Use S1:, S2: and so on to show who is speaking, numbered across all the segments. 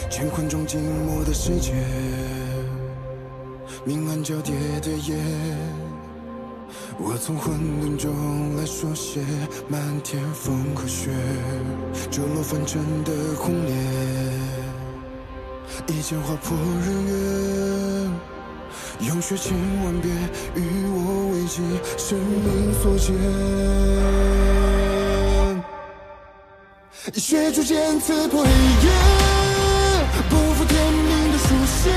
S1: 乾坤中静默的世界，明暗交叠的夜，我从混沌中来书写漫天风和雪，折落凡尘的轰烈，一剑划破日月，用血千万遍与我为己，生命所见。以血铸剑刺破黑夜，不负天命的书写，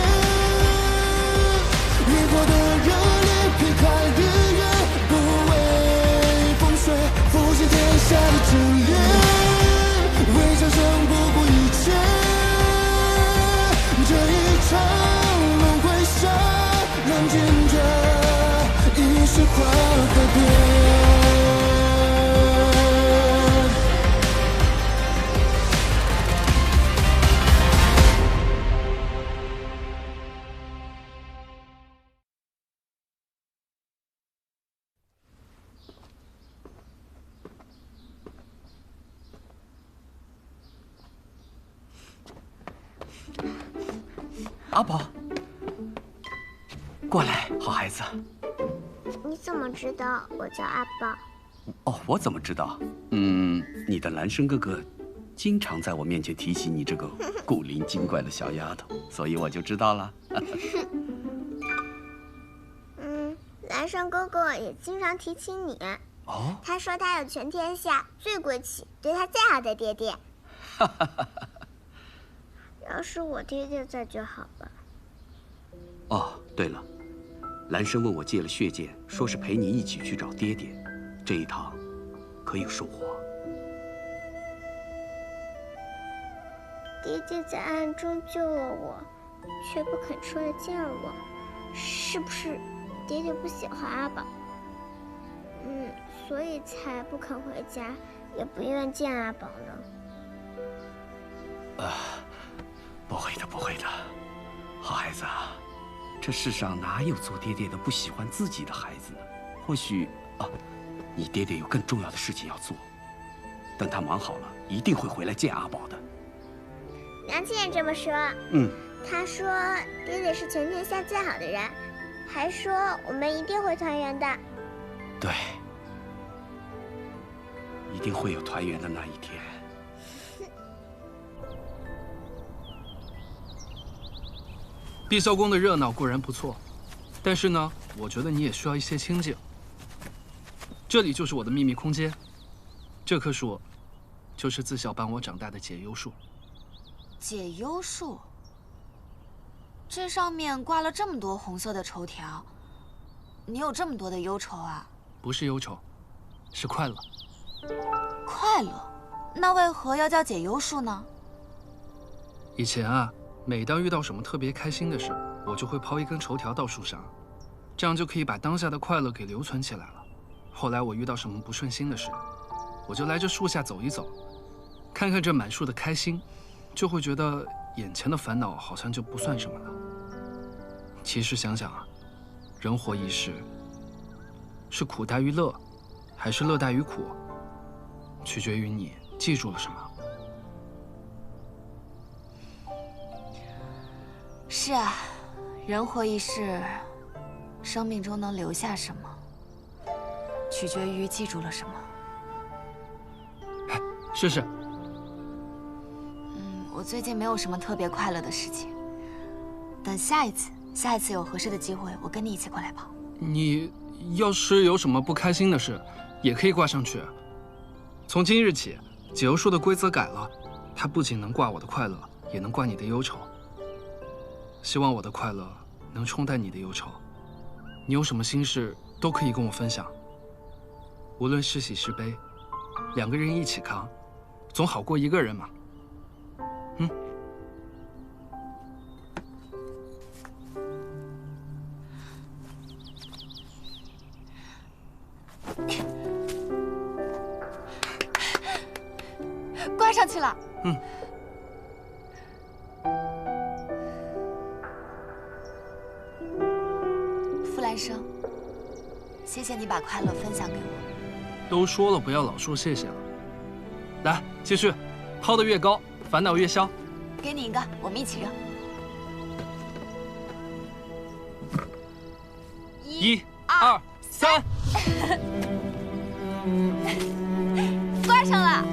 S1: 烈火的热烈劈开日月，不畏风雪，复兴天下的真烈，为战胜不顾一切，这一场轮回下，让见证一世化改变。
S2: 阿宝，过来，好孩子。
S3: 你怎么知道我叫阿宝？
S2: 哦，我怎么知道？你的岚生哥哥经常在我面前提起你这个古灵精怪的小丫头，所以我就知道了。
S3: 岚生哥哥也经常提起你。
S2: 哦，
S3: 他说他有全天下最贵气、对他最好的爹爹。要是我爹爹在就好了。
S2: 哦，对了，岚生问我借了血剑，说是陪你一起去找爹爹，这一趟可有收获？
S3: 爹爹在暗中救了我，却不肯出来见我，是不是爹爹不喜欢阿宝？所以才不肯回家，也不愿见阿宝呢。
S2: 不会的，不会的，好孩子啊，这世上哪有做爹爹的不喜欢自己的孩子呢？或许你爹爹有更重要的事情要做，等他忙好了，一定会回来见阿宝的。
S3: 娘亲也这么说。他说爹爹是全天下最好的人，还说我们一定会团圆的。
S2: 对，一定会有团圆的那一天。
S4: 碧霄宫的热闹固然不错，但是呢，我觉得你也需要一些清静。这里就是我的秘密空间，这棵树就是自小伴我长大的解忧树。
S5: 解忧树？这上面挂了这么多红色的绸条，你有这么多的忧愁啊？
S4: 不是忧愁，是快乐。
S5: 快乐？那为何要叫解忧树呢？
S4: 以前啊，每当遇到什么特别开心的事，我就会抛一根绸条到树上，这样就可以把当下的快乐给留存起来了。后来我遇到什么不顺心的事，我就来这树下走一走，看看这满树的开心，就会觉得眼前的烦恼好像就不算什么了。其实想想啊，人活一世，是苦大于乐，还是乐大于苦，取决于你记住了什么。
S5: 是啊，人活一世，生命中能留下什么，取决于记住了什么。
S4: 试试。
S5: 我最近没有什么特别快乐的事情，等下一次有合适的机会，我跟你一起过来跑。
S4: 你要是有什么不开心的事，也可以挂上去。从今日起，解忧树的规则改了，它不仅能挂我的快乐，也能挂你的忧愁。希望我的快乐能冲淡你的忧愁，你有什么心事都可以跟我分享。无论是喜是悲，两个人一起扛，总好过一个人嘛。
S5: 挂上去了。傅岚生，谢谢你把快乐分享给我。
S4: 都说了不要老说谢谢了。来，继续，抛得越高，烦恼越消。
S5: 给你一个，我们一起扔。
S4: 1、2、3，
S5: 挂上了。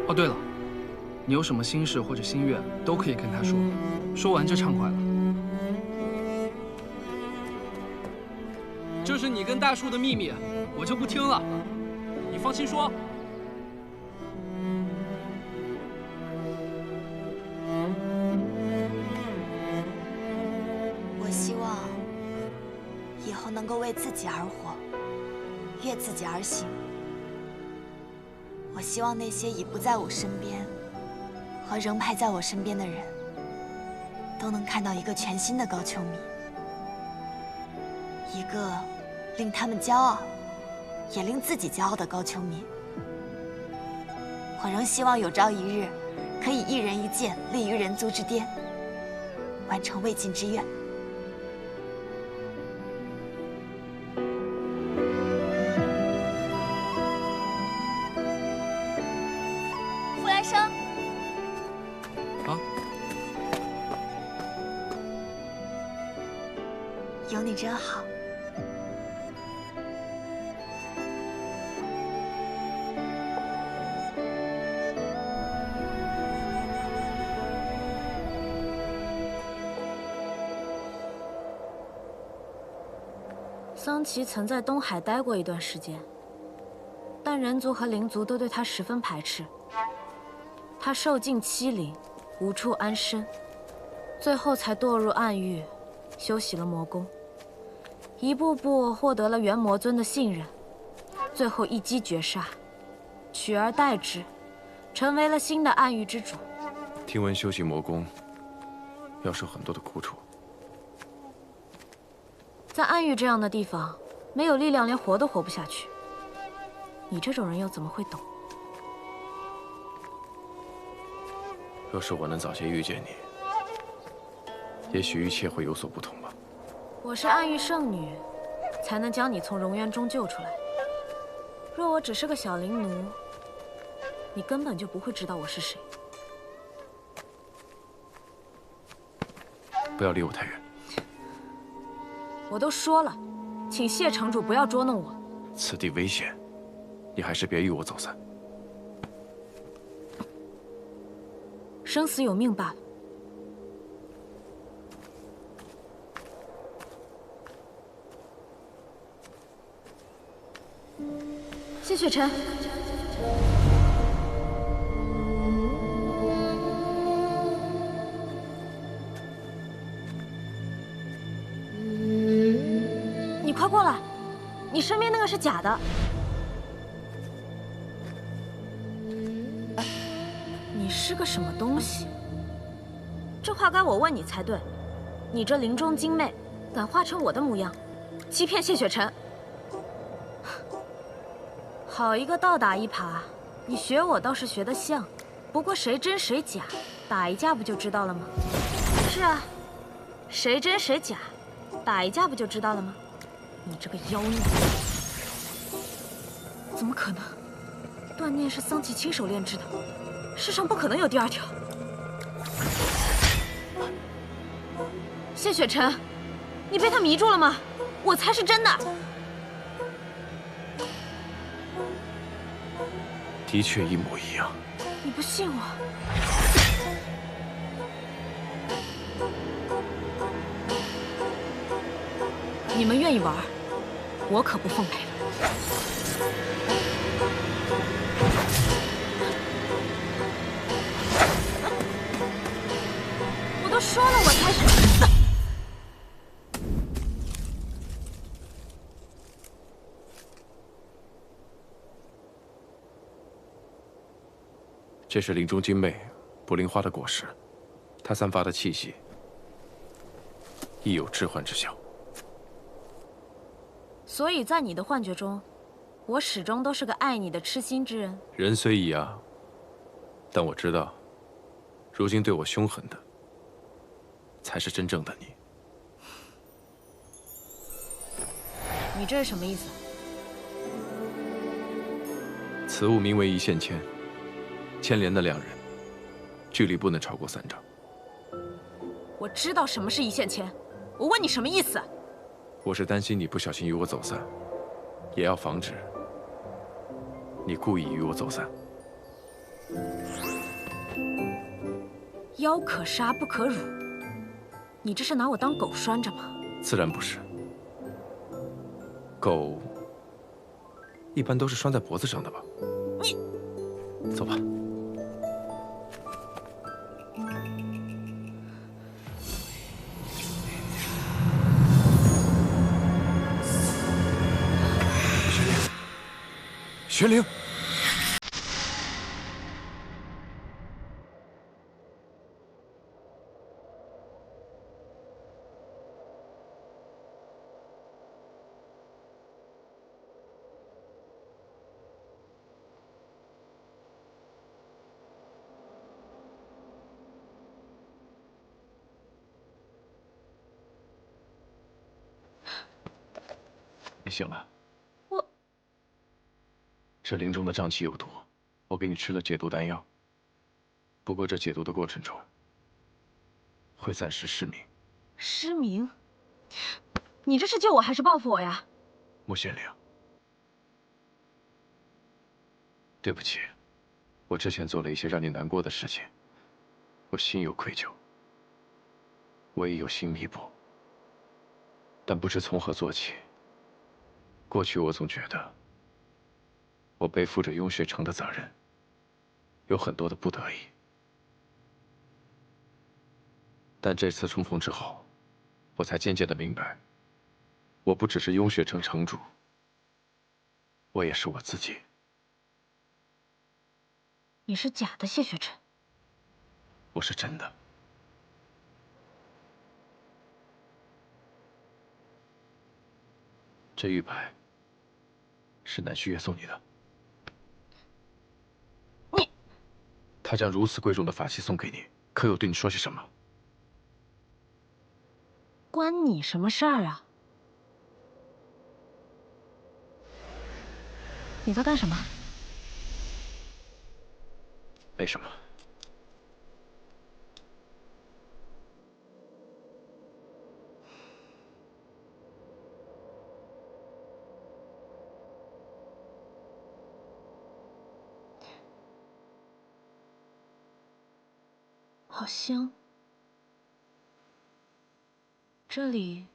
S4: 哦，对了，你有什么心事或者心愿，都可以跟他说，说完就畅快了。这是你跟大树的秘密，我就不听了，你放心说。
S5: 我希望以后能够为自己而活，悦自己而行。我希望那些已不在我身边和仍陪在我身边的人，都能看到一个全新的高秋米，一个令他们骄傲，也令自己骄傲的高秋米。我仍希望有朝一日，可以一人一剑，立于人族之巅，完成未尽之愿。傅来生，
S4: 啊，
S5: 有你真好。
S6: 桑奇曾在东海待过一段时间，但人族和灵族都对他十分排斥。他受尽欺凌，无处安身，最后才堕入暗域，修习了魔功，一步步获得了元魔尊的信任，最后一击绝杀，取而代之，成为了新的暗域之主。
S7: 听闻修习魔功要受很多的苦楚。
S6: 在暗域这样的地方，没有力量，连活都活不下去。你这种人又怎么会懂？
S7: 若是我能早些遇见你，也许一切会有所不同吧。
S6: 我是暗域圣女，才能将你从荣渊中救出来。若我只是个小灵奴，你根本就不会知道我是谁。
S7: 不要离我太远。
S6: 我都说了，请谢城主不要捉弄我。
S7: 此地危险，你还是别与我走散。
S6: 生死有命罢了。谢雪晨。你快过来！你身边那个是假的。你是个什么东西？这话该我问你才对。你这林中精魅，敢化成我的模样，欺骗谢雪晨？好一个倒打一耙！你学我倒是学得像，不过谁真谁假，打一架不就知道了吗？是啊，谁真谁假，打一架不就知道了吗？你这个妖孽！怎么可能？锻炼是桑奇亲手炼制的，世上不可能有第二条。谢雪晨，你被他迷住了吗？我才是真的。
S7: 的确一模一样。
S6: 你不信我？你们愿意玩，我可不奉陪了。我都说了，我才是。
S7: 这是林中精魅捕灵花的果实，它散发的气息亦有致幻之效。
S6: 所以在你的幻觉中，我始终都是个爱你的痴心之人。
S7: 人虽一样，但我知道，如今对我凶狠的，才是真正的你。
S6: 你这是什么意思？
S7: 此物名为一线牵，牵连的两人，距离不能超过3丈。
S6: 我知道什么是一线牵，我问你什么意思？
S7: 我是担心你不小心与我走散，也要防止你故意与我走散。
S6: 妖可杀不可辱，你这是拿我当狗拴着吗？
S7: 自然不是。狗一般都是拴在脖子上的吧？
S6: 你
S7: 走吧。玄灵，你醒了。这灵中的瘴气有毒，我给你吃了解毒丹药。不过这解毒的过程中，会暂时失明。
S6: 失明？你这是救我还是报复我呀？
S7: 穆玄灵，对不起，我之前做了一些让你难过的事情，我心有愧疚，我也有心弥补，但不知从何做起。过去我总觉得我背负着雍雪城的责任，有很多的不得已。但这次重逢之后，我才渐渐的明白，我不只是雍雪城城主，我也是我自己。
S6: 你是假的谢雪晨，
S7: 我是真的。这玉牌是南虚月送你的。
S6: 你，
S7: 他将如此贵重的法器送给你，可有对你说些什么？
S6: 关你什么事儿啊？你在干什么？
S7: 没什么。
S6: 好香。这里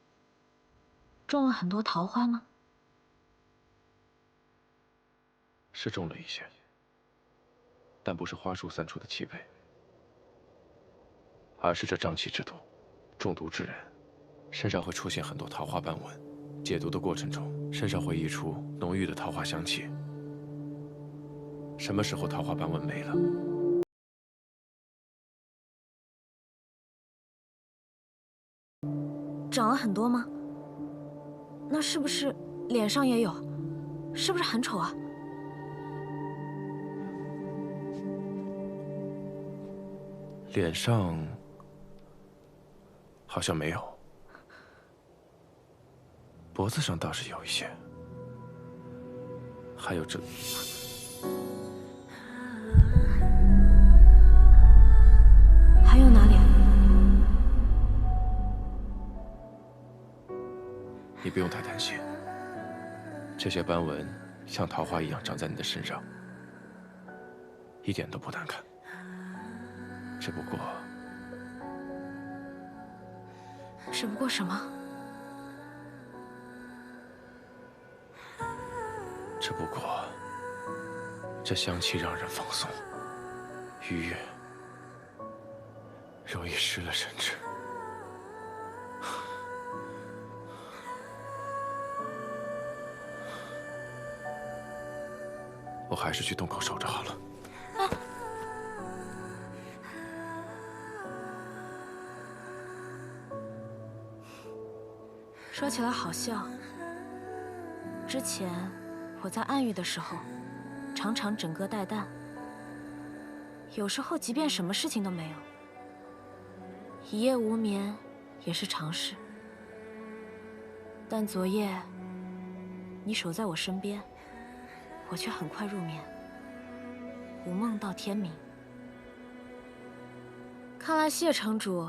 S6: 种了很多桃花吗？
S7: 是种了一些，但不是花树散出的气味，而是这瘴气之毒。中毒之人身上会出现很多桃花斑纹，解毒的过程中，身上会溢出浓郁的桃花香气。什么时候桃花斑纹没了？
S6: 长了很多吗？那是不是脸上也有？是不是很丑啊？
S7: 脸上好像没有，脖子上倒是有一些，还有这……
S6: 还有哪里？
S7: 你不用太担心，这些斑纹像桃花一样长在你的身上，一点都不难看。只不过
S6: 什么？
S7: 只不过，这香气让人放松、愉悦，容易失了神智。我还是去洞口守着好了。
S6: 说起来好笑，之前我在暗域的时候，常常枕戈待旦，有时候即便什么事情都没有，一夜无眠也是常事。但昨夜你守在我身边，我却很快入眠，无梦到天明。看来谢城主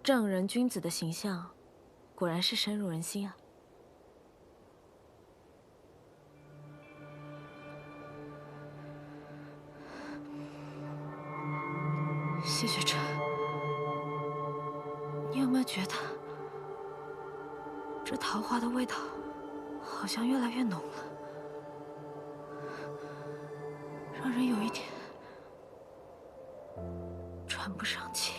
S6: 正人君子的形象，果然是深入人心啊。谢雪晨，你有没有觉得这桃花的味道好像越来越浓了，让人有一点喘不上气。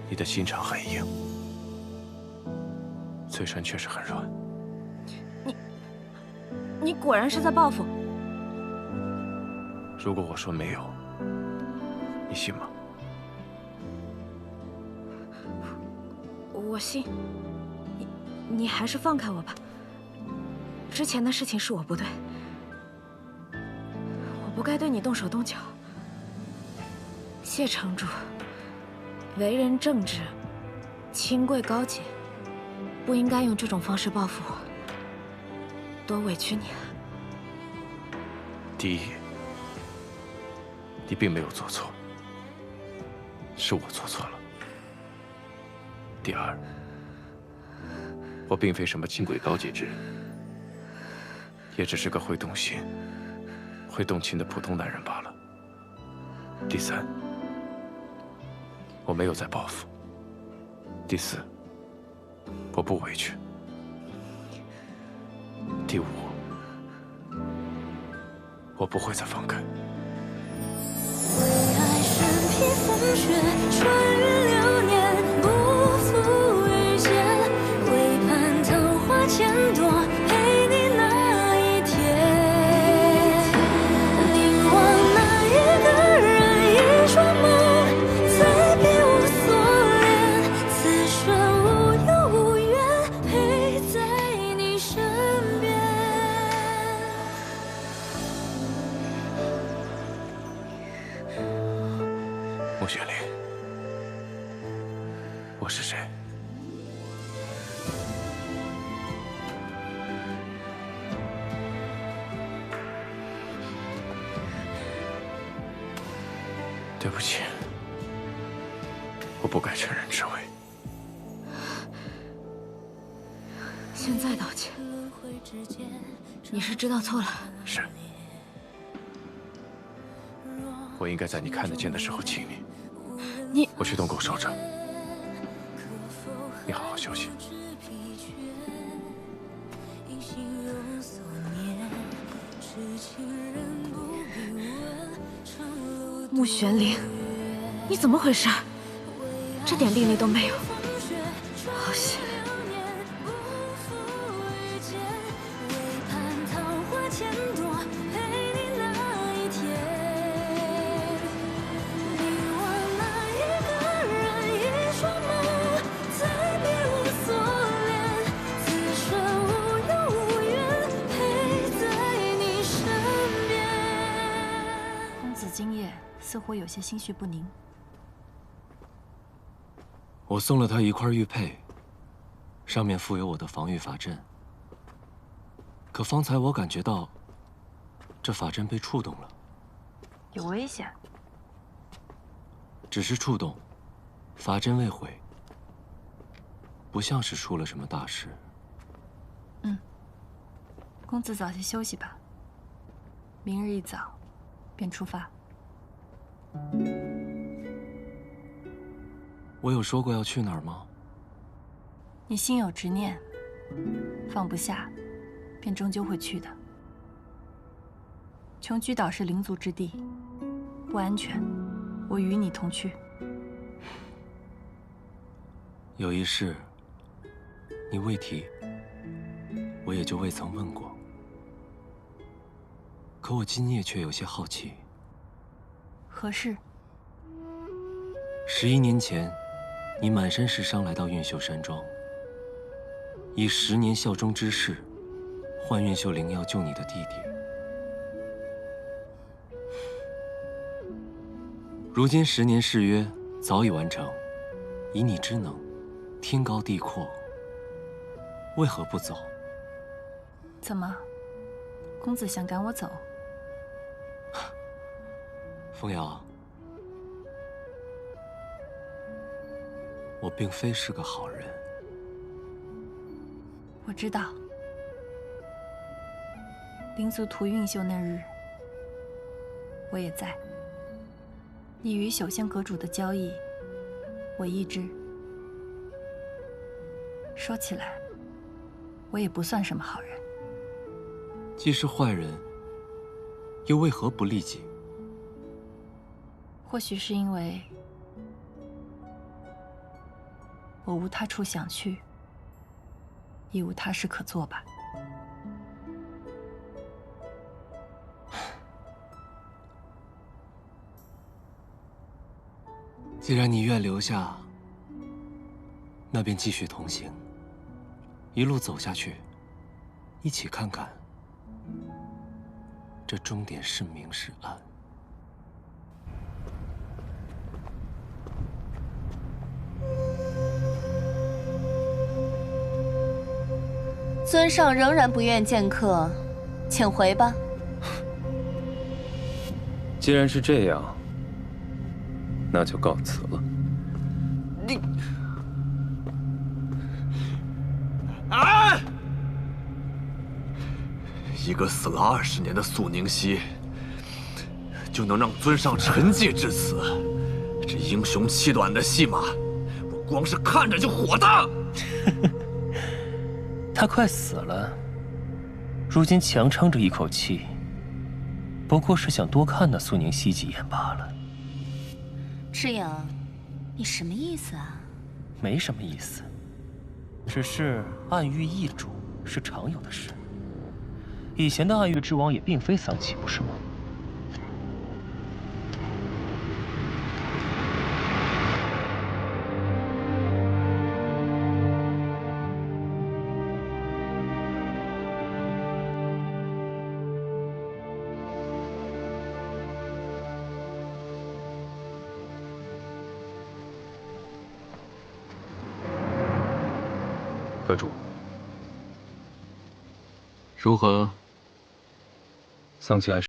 S7: 你的心肠很硬，嘴唇却是很软。
S6: 你果然是在报复。
S7: 如果我说没有，你信吗？
S6: 我信。你还是放开我吧。之前的事情是我不对，我不该对你动手动脚。谢城主为人正直，清贵高洁，不应该用这种方式报复我，多委屈你了。
S7: 第一，你并没有做错，是我做错了。第二，我并非什么清贵高洁之人，也只是个会动心、会动情的普通男人罢了。第三，我没有在报复。第四，我不委屈。第五，我不会再放开。
S1: 为爱身披风雪，穿越流年，不负遇见。为盼桃花千朵，陪你那一天。凝望那一个人，一双眸，再别无所恋。此生无忧无怨，陪在你身边。
S7: 穆雪玲，我是谁？对不起，我不该乘人之危。
S6: 现在道歉，你是知道错了。
S7: 是，我应该在你看得见的时候亲你。我去洞口守着，你好好休息。
S6: 穆玄灵，你怎么回事？这点定力都没有，好险！
S8: 今夜似乎有些心绪不宁。
S9: 我送了他一块玉佩，上面附有我的防御法阵。可方才我感觉到，这法阵被触动了。
S8: 有危险？
S9: 只是触动，法阵未毁，不像是出了什么大事。
S8: 公子早些休息吧，明日一早便出发。
S9: 我有说过要去哪儿吗？
S8: 你心有执念，放不下，便终究会去的。琼居岛是灵族之地，不安全，我与你同去。
S9: 有一事，你未提，我也就未曾问过。可我今夜却有些好奇。
S8: 何事
S9: ？11年前，你满身是伤来到运秀山庄，以10年效忠之誓，换运秀灵药救你的弟弟。如今10年誓约早已完成，以你之能，天高地阔，为何不走？
S8: 怎么，公子想赶我走？
S9: 风瑶，我并非是个好人。
S8: 我知道，灵族屠运秀那日，我也在。你与朽仙阁主的交易，我亦知。说起来，我也不算什么好人。
S9: 既是坏人，又为何不利己？
S8: 或许是因为我无他处想去，亦无他事可做吧。
S9: 既然你愿留下，那便继续同行，一路走下去，一起看看这终点是明是暗。
S10: 尊上仍然不愿见客，请回吧。
S7: 既然是这样，那就告辞了。
S2: 你，啊！
S11: 一个死了20年的素宁熙，就能让尊上沉寂至此，这英雄气短的戏码，我光是看着就火大。
S12: 他快死了，如今强撑着一口气，不过是想多看那素宁熙几眼罢了。
S10: 赤影，你什么意思啊？
S12: 没什么意思，只是暗域易主是常有的事。以前的暗域之王也并非丧气，不是吗？
S7: 阁主，
S4: 如何？
S7: 丧气还是？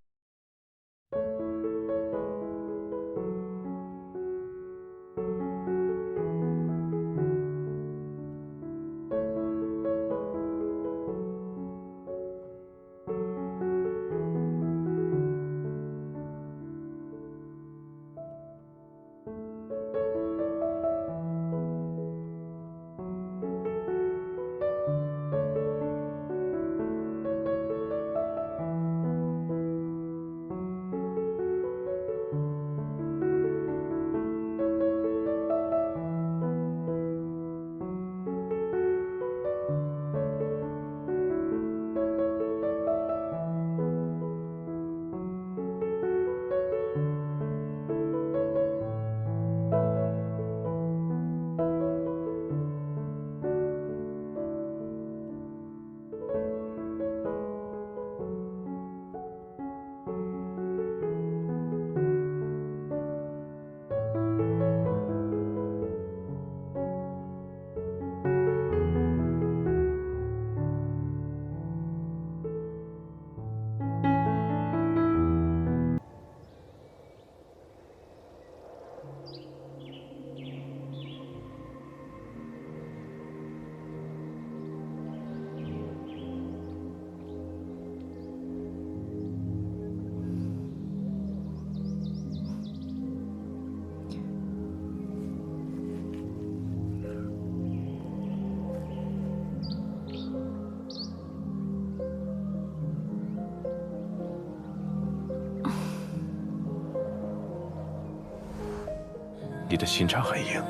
S11: 你的心肠很硬，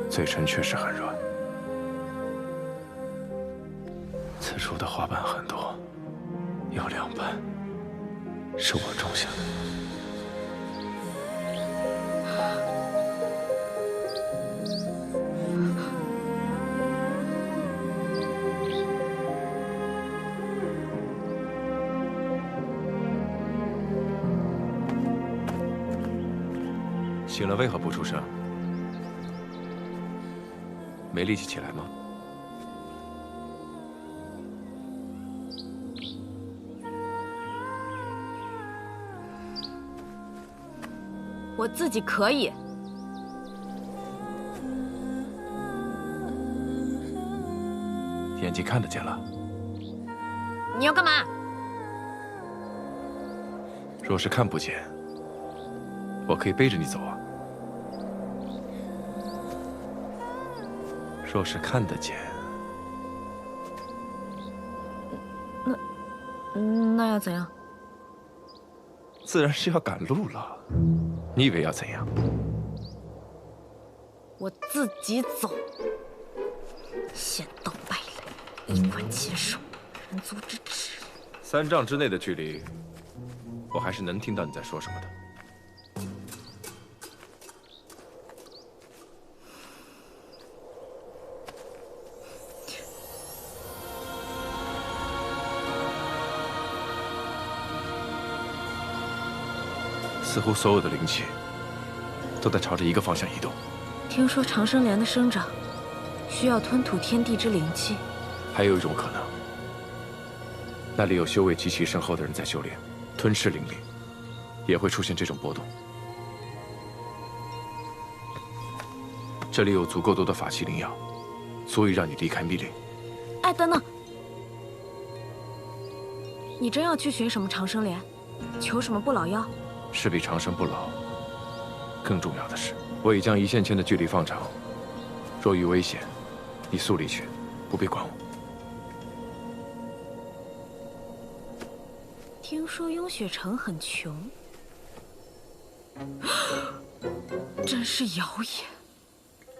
S11: 嘴唇确实很软。此处的花瓣很多，有2瓣是我种下的。
S7: 醒了为何不出声？没力气起来吗？
S6: 我自己可以。
S7: 眼睛看得见了。
S6: 你要干嘛？
S7: 若是看不见，我可以背着你走啊。若是看得见，
S6: 那要怎样？
S7: 自然是要赶路了。你以为要怎样？
S6: 我自己走。仙道败类，衣冠禽兽，人族之耻。
S7: 3丈之内的距离，我还是能听到你在说什么的。似乎所有的灵气都在朝着一个方向移动。
S6: 听说长生莲的生长需要吞吐天地之灵气，
S7: 还有一种可能，那里有修为极其深厚的人在修炼，吞噬灵力，也会出现这种波动。这里有足够多的法器灵药，足以让你离开密林。
S6: 哎，等等，你真要去寻什么长生莲，求什么不老药？
S7: 是比长生不老更重要的是，我已将1线牵的距离放长，若遇危险，你速离去，不必管我。
S6: 听说雍雪城很穷，真是谣言。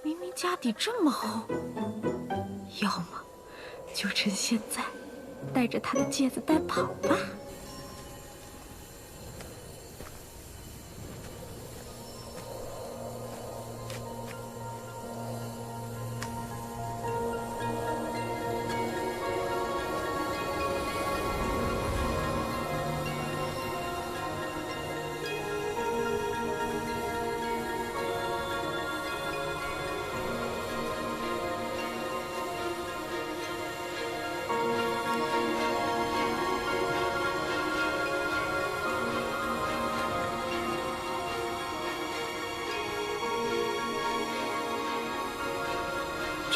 S6: 明明家底这么厚，要么就趁现在带着他的戒子带跑吧。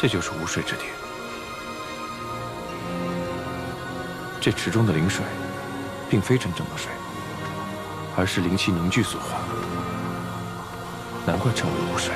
S7: 这就是无水之地。这池中的灵水，并非真正的水，而是灵气凝聚所化，难怪称为无水。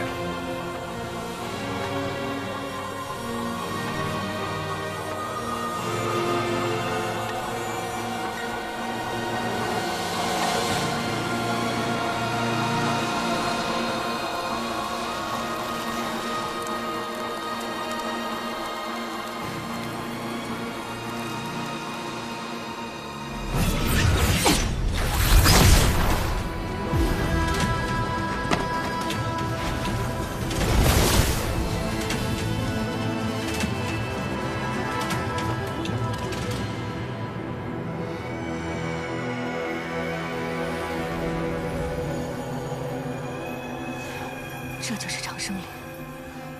S5: 这就是长生莲，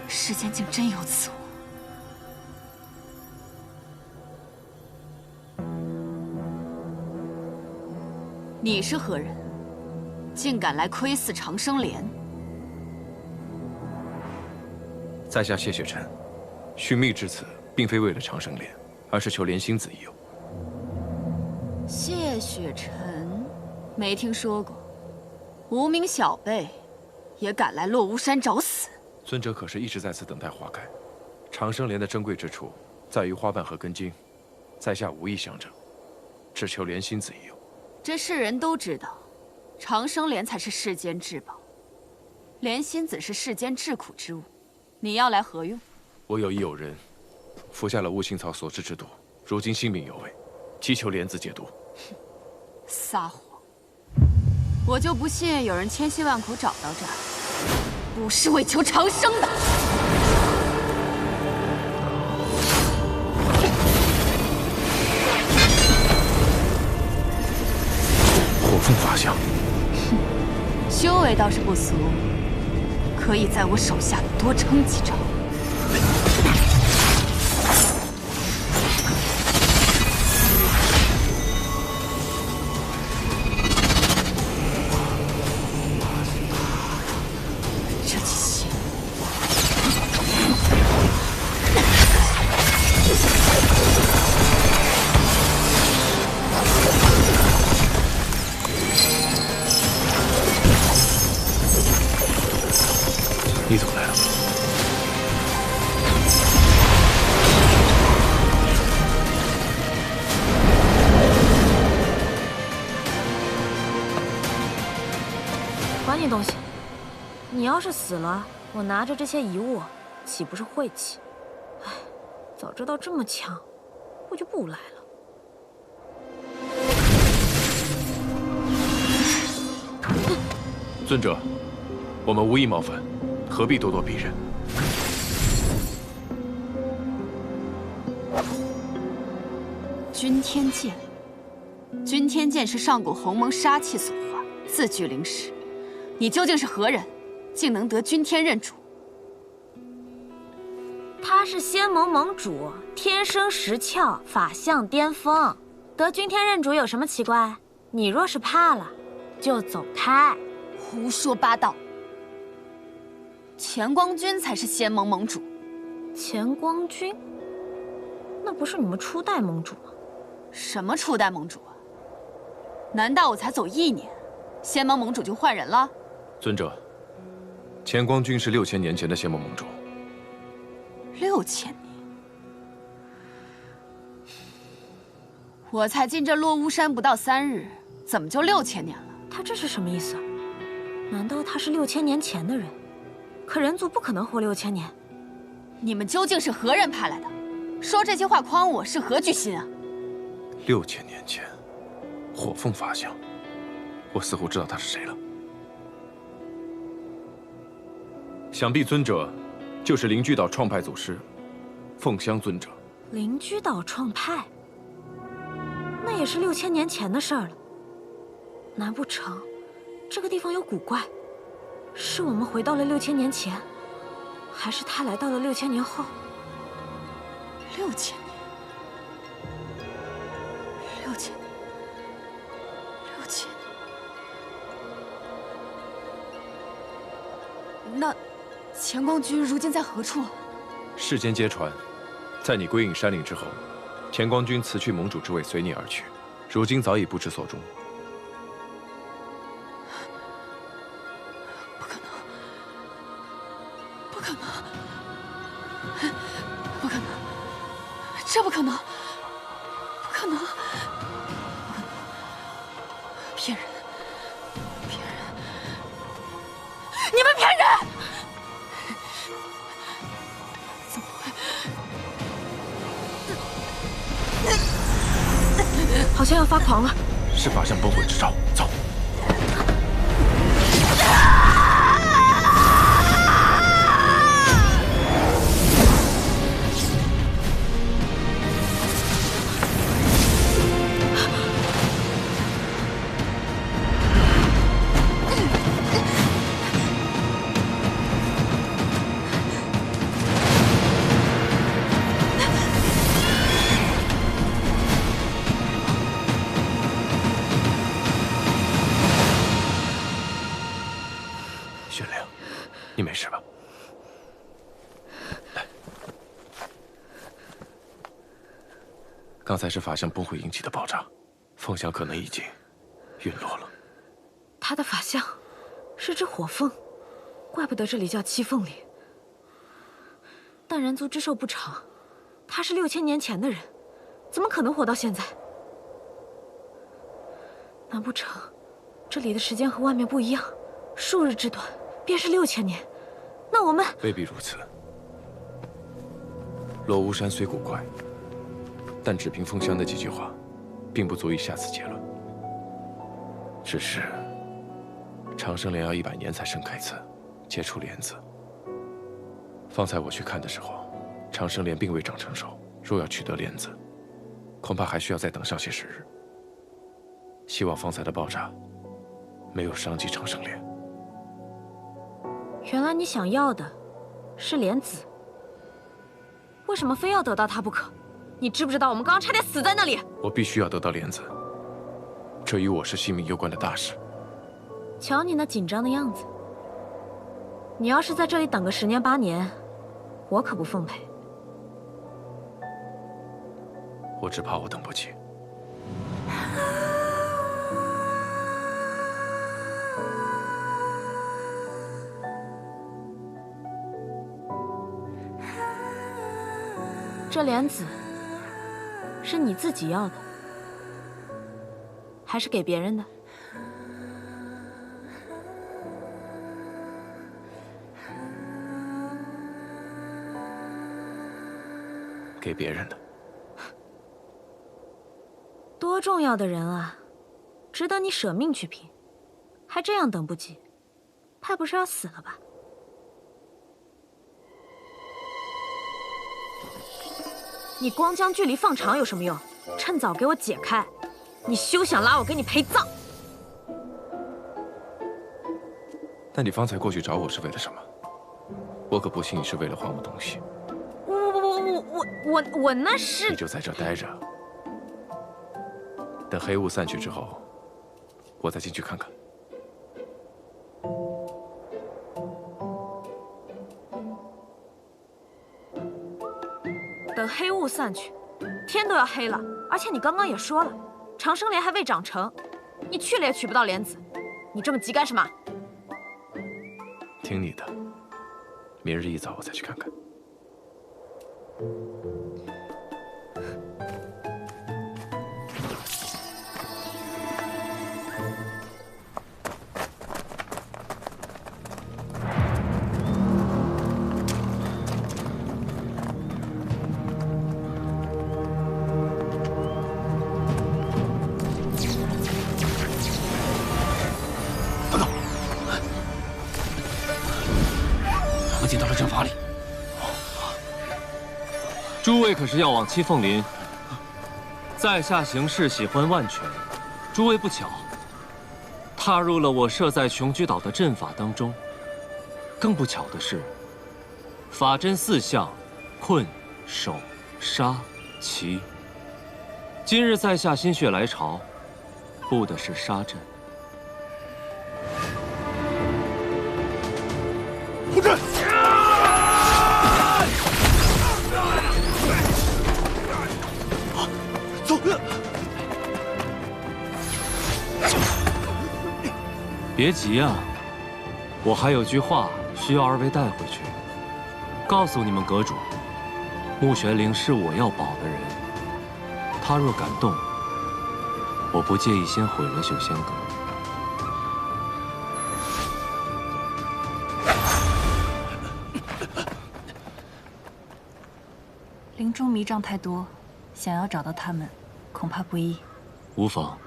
S5: 世间竟真有此物。你是何人？竟敢来窥伺长生莲？
S7: 在下谢雪晨，寻觅至此，并非为了长生莲，而是求莲心子一游。
S5: 谢雪晨，没听说过。无名小辈也敢来落巫山找死？
S7: 尊者可是一直在此等待花开。长生莲的珍贵之处在于花瓣和根茎，在下无意相争，只求莲心子一游。
S5: 这世人都知道，长生莲才是世间至宝，莲心子是世间至苦之物。你要来何用？
S7: 我有一友人服下了悟性草所制之毒，如今性命犹危，祈求莲子解毒。
S5: 撒谎！我就不信有人千辛万苦找到这儿，不是为求长生的。
S7: 火凤法相，
S5: 修为倒是不俗，可以在我手下多撑几招。这记戏，
S7: 你怎么来了？
S6: 管你东西！你要是死了，我拿着这些遗物，岂不是晦气？唉，早知道这么强，我就不来了。
S7: 尊者，我们无意冒犯，何必咄咄逼人？
S5: 君天剑，君天剑是上古鸿蒙杀气所化，自具灵识。你究竟是何人，竟能得君天认主？
S6: 他是仙盟盟主，天生识窍，法相巅峰，得君天认主有什么奇怪？你若是怕了，就走开。
S5: 胡说八道！乾光君才是仙盟盟主。
S6: 乾光君？那不是你们初代盟主吗？
S5: 什么初代盟主啊？难道我才走1年，仙盟盟主就换人了？
S7: 尊者，乾光君是6000年前的仙盟盟主。
S5: 6000年，我才进这落巫山不到3日，怎么就6000年了？
S6: 他这是什么意思？难道他是6000年前的人？可人族不可能活6000年。
S5: 你们究竟是何人派来的？说这些话诓我是何居心啊
S7: ？6000年前，火凤法相，我似乎知道他是谁了。想必尊者就是灵居岛创派祖师凤香尊者。
S6: 灵居岛创派，那也是6000年前的事儿了。难不成这个地方有古怪？是我们回到了6000年前，还是他来到了6000年后
S5: ？6000年，6000年，6000年。那乾光君如今在何处？
S7: 世间皆传，在你归隐山岭之后，乾光君辞去盟主之位，随你而去，如今早已不知所终。
S5: 这不可能！不可能！骗人！骗人！你们骗人！怎么会？
S6: 好像要发狂了。
S7: 是法相崩魂之兆，走。玄灵，你没事吧？来，刚才是法相崩毁引起的爆炸，凤香可能已经陨落了。
S6: 他的法相是只火凤，怪不得这里叫七凤岭。但人族之寿不长，他是6000年前的人，怎么可能活到现在？难不成这里的时间和外面不一样？数日之短，便是6000年。那我们
S7: 未必如此。落巫山虽古怪，但只凭凤香的几句话，并不足以下此结论。只是长生莲要100年才盛开一次，结出莲子。方才我去看的时候，长生莲并未长成熟。若要取得莲子，恐怕还需要再等上些时日。希望方才的爆炸没有伤及长生莲。
S6: 原来你想要的是莲子，为什么非要得到它不可？你知不知道我们刚刚差点死在那里？
S7: 我必须要得到莲子，这与我是性命攸关的大事。
S6: 瞧你那紧张的样子，你要是在这里等个10年8年，我可不奉陪。
S7: 我只怕我等不起。
S6: 这莲子是你自己要的，还是给别人的？
S7: 给别人的。
S6: 多重要的人啊，值得你舍命去拼，还这样等不及，怕不是要死了吧？你光将距离放长有什么用？趁早给我解开！你休想拉我给你陪葬！
S7: 但你方才过去找我是为了什么？我可不信你是为了还我东西。
S6: 我那是……
S7: 你就在这待着，等黑雾散去之后，我再进去看看。
S6: 等黑雾散去，天都要黑了。而且你刚刚也说了，长生莲还未长成，你去了也取不到莲子，你这么急干什么？
S7: 听你的，明日一早我再去看看。
S2: 进到了阵法里。
S9: 诸位可是要往七凤林？在下行事喜欢万全，诸位不巧，踏入了我设在琼居岛的阵法当中。更不巧的是，法阵4项：困、守、杀、奇。今日在下心血来潮，布的是杀阵。
S11: 布阵！走！
S9: 别急啊，我还有句话需要2位带回去，告诉你们阁主，穆玄灵是我要保的人，他若敢动，我不介意先毁了修仙阁。
S8: 林中迷障太多，想要找到他们，恐怕不易。
S9: 无妨，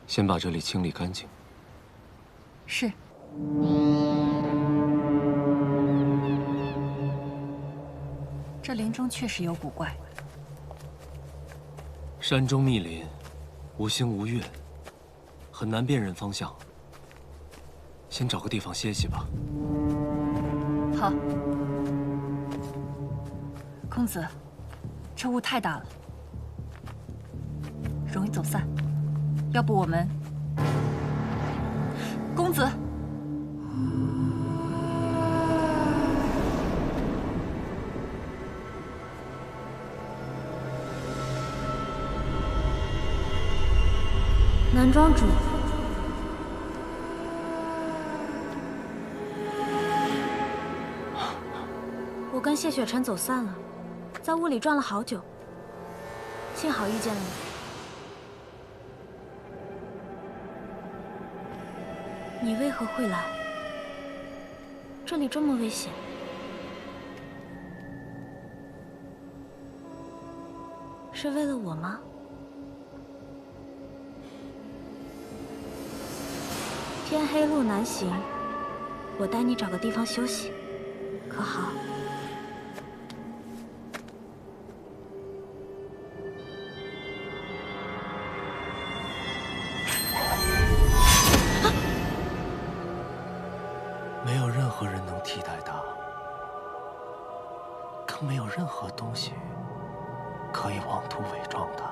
S9: 先把这里清理干净。
S8: 是。这林中确实有古怪。
S9: 山中密林，无星无月，很难辨认方向。先找个地方歇息吧。
S8: 好。公子，这雾太大了，容易走散。要不我们……公子，
S6: 南庄主，我跟谢雪晨走散了。在雾里转了好久，幸好遇见了你。你为何会来？这里这么危险，是为了我吗？天黑路难行，我带你找个地方休息，可好？
S9: 没有任何人能
S12: 没有任何东西可以妄图伪装它。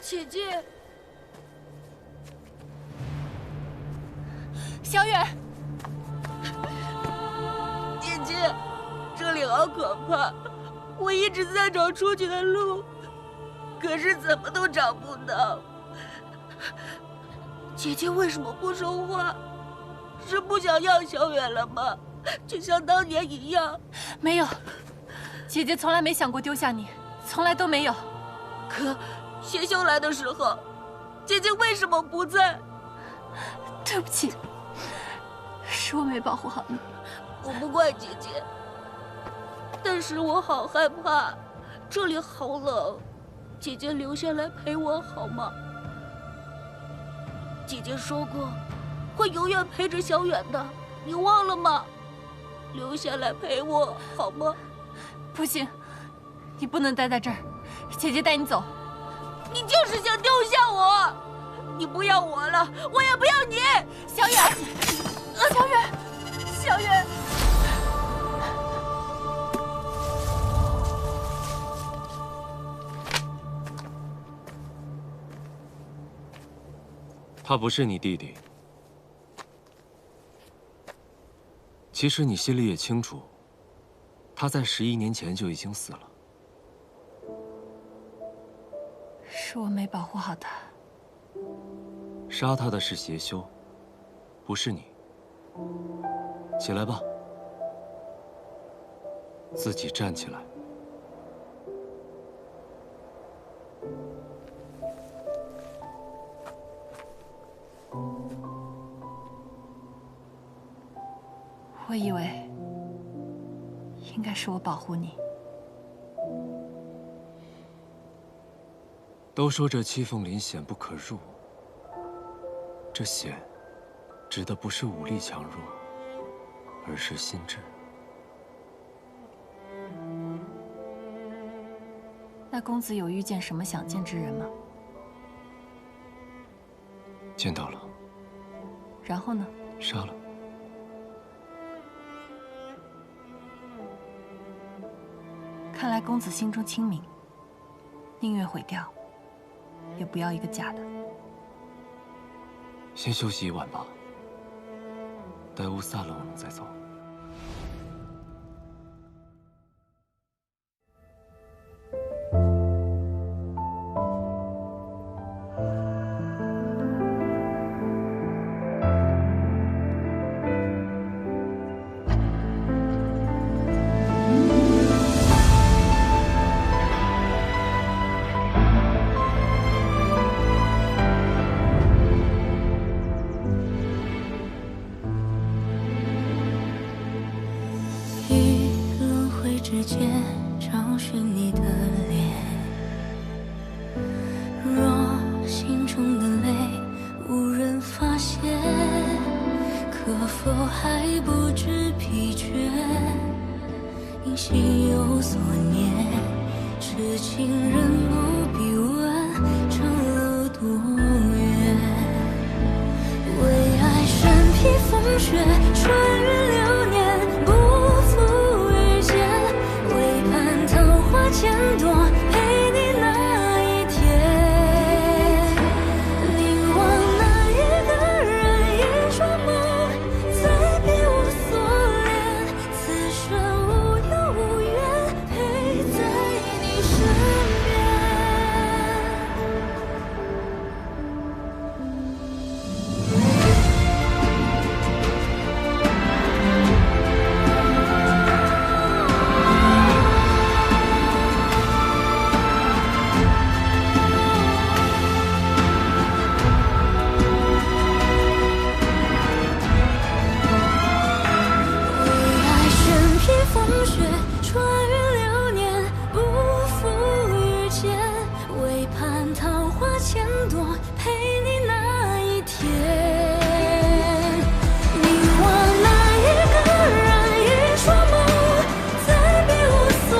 S6: 姐姐，小远，姐姐，这里好可怕，我一直在找出去的路，可是怎么都找不到。姐姐为什么不说话？是不想要小远了吗？就像当年一样。
S8: 没有，姐姐从来没想过丢下你，从来都没有。
S6: 可邪修来的时候，姐姐为什么不在？
S8: 对不起，是我没保护好你。
S6: 我不怪姐姐，但是我好害怕，这里好冷，姐姐留下来陪我好吗？姐姐说过，会永远陪着小远的，你忘了吗？留下来陪我好吗？
S8: 不行，你不能待在这儿，姐姐带你走。
S6: 你就是想丢下我，你不要我了，我也不要你。
S8: 小远，小远，小远。
S9: 他不是你弟弟。其实你心里也清楚，他在11年前就已经死了。
S8: 是我没保护好他。
S9: 杀他的是邪修，不是你。起来吧，自己站起来。
S8: 我以为应该是我保护你。
S9: 都说这七凤林险不可入，这险指的不是武力强弱，而是心智。
S8: 那公子有遇见什么想见之人吗？
S9: 见到了。
S8: 然后呢？
S9: 杀了。
S8: 看来公子心中清明，宁愿毁掉，也不要一个假的。
S9: 先休息一晚吧，待乌撒冷我们再走。
S1: 之间找寻你的脸，若心中的泪无人发现，可否还不知疲倦？因心有所念，痴情人不必问长路多远。为爱身披风雪，穿越流年，不负遇见。为盼桃花千朵，陪你那一天。凝望那一个人，一双眸，再别无所恋。此生无忧无怨，陪在你身边。风雪穿越流年，不负遇见。为盼桃花千朵，陪你那一天。凝望那一个人，一双眸，再别无所